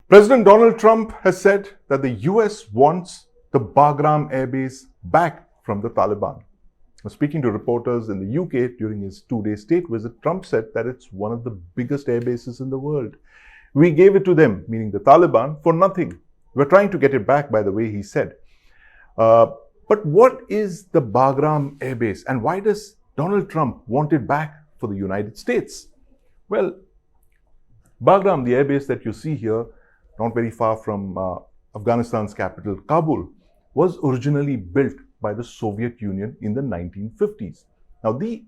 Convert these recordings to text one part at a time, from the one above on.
President Donald Trump has said that the US wants the Bagram Airbase back from the Taliban. Speaking to reporters in the UK during his two-day state visit, Trump said that it's one of the biggest air bases in the world. We gave it to them, meaning the Taliban, for nothing. We're trying to get it back, by the way, he said. But what is the Bagram Airbase and why does Donald Trump want it back for the United States? Well, Bagram, the airbase that you see here, not very far from Afghanistan's capital, Kabul, was originally built by the Soviet Union in the 1950s. Now, the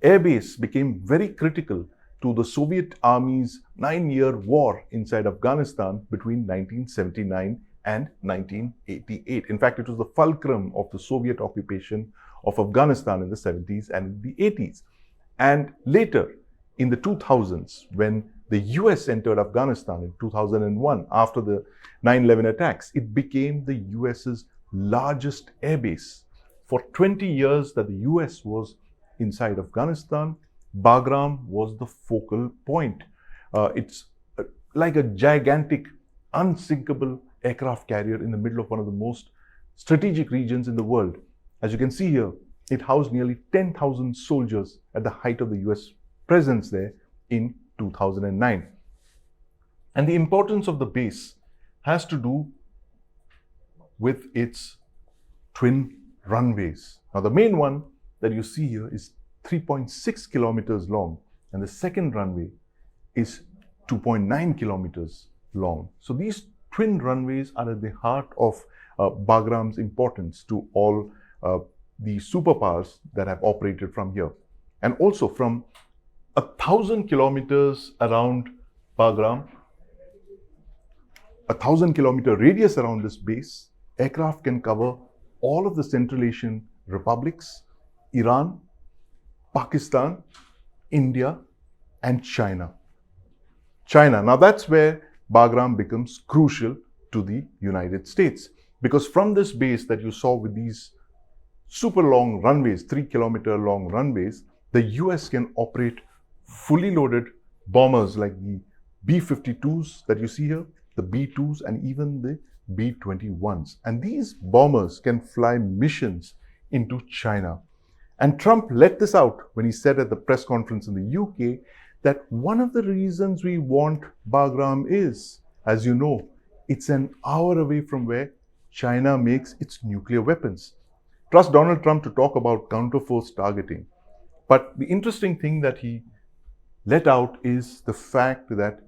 airbase became very critical to the Soviet Army's 9-year war inside Afghanistan between 1979 and 1988. In fact, it was the fulcrum of the Soviet occupation of Afghanistan in the 70s and the 80s. And later, in the 2000s, when the US entered Afghanistan in 2001 after the 9/11 attacks, it became the US's largest airbase. For 20 years that the US was inside Afghanistan, Bagram was the focal point. It's like a gigantic, unsinkable aircraft carrier in the middle of one of the most strategic regions in the world. As you can see here, it housed nearly 10,000 soldiers at the height of the US presence there in 2009. And the importance of the base has to do with its twin runways. Now, the main one that you see here is 3.6 kilometers long, and the second runway is 2.9 kilometers long. So these twin runways are at the heart of Bagram's importance to all the superpowers that have operated from here. And also from 1,000 kilometers around Bagram, 1,000-kilometer radius around this base, aircraft can cover all of the Central Asian republics, Iran, Pakistan, India, and China. Now that's where Bagram becomes crucial to the United States, because from this base that you saw with these super long runways, 3-kilometer long runways, the US can operate fully loaded bombers like the B-52s that you see here, the B-2s, and even the B-21s. And these bombers can fly missions into China. And Trump let this out when he said at the press conference in the UK that one of the reasons we want Bagram is, as you know, it's an hour away from where China makes its nuclear weapons. Trust Donald Trump to talk about counterforce targeting. But the interesting thing that he let out is the fact that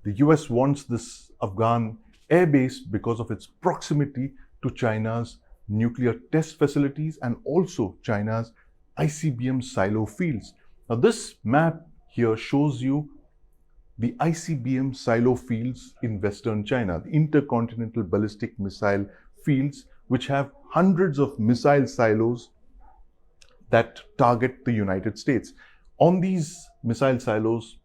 the US wants this Afghan airbase because of its proximity to China's nuclear test facilities and also China's ICBM silo fields. Now, this map here shows you the ICBM silo fields in Western China, the intercontinental ballistic missile fields, which have hundreds of missile silos that target the United States. On these missile silos,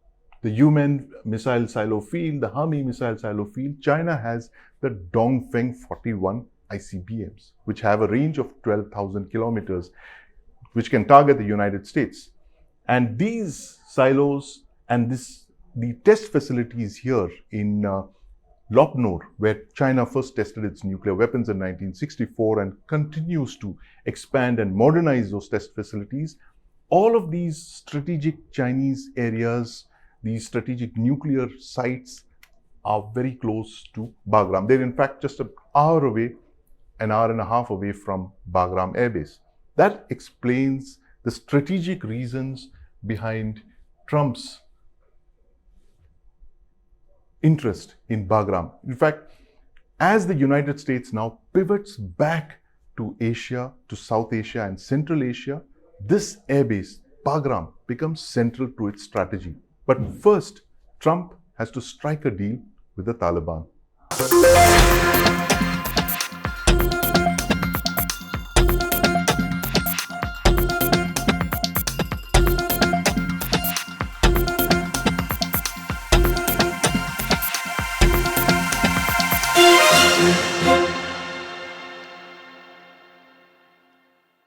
the Yumen missile silo field, the Hami missile silo field, China has the Dongfeng 41 ICBMs, which have a range of 12,000 kilometers, which can target the United States. And these silos and the test facilities here in Lopnor, where China first tested its nuclear weapons in 1964 and continues to expand and modernize those test facilities, all of these strategic Chinese areas, these strategic nuclear sites are very close to Bagram. They're in fact just an hour away, an hour and a half away from Bagram Airbase. That explains the strategic reasons behind Trump's interest in Bagram. In fact, as the United States now pivots back to Asia, to South Asia and Central Asia, this airbase, Bagram, becomes central to its strategy. But first, Trump has to strike a deal with the Taliban.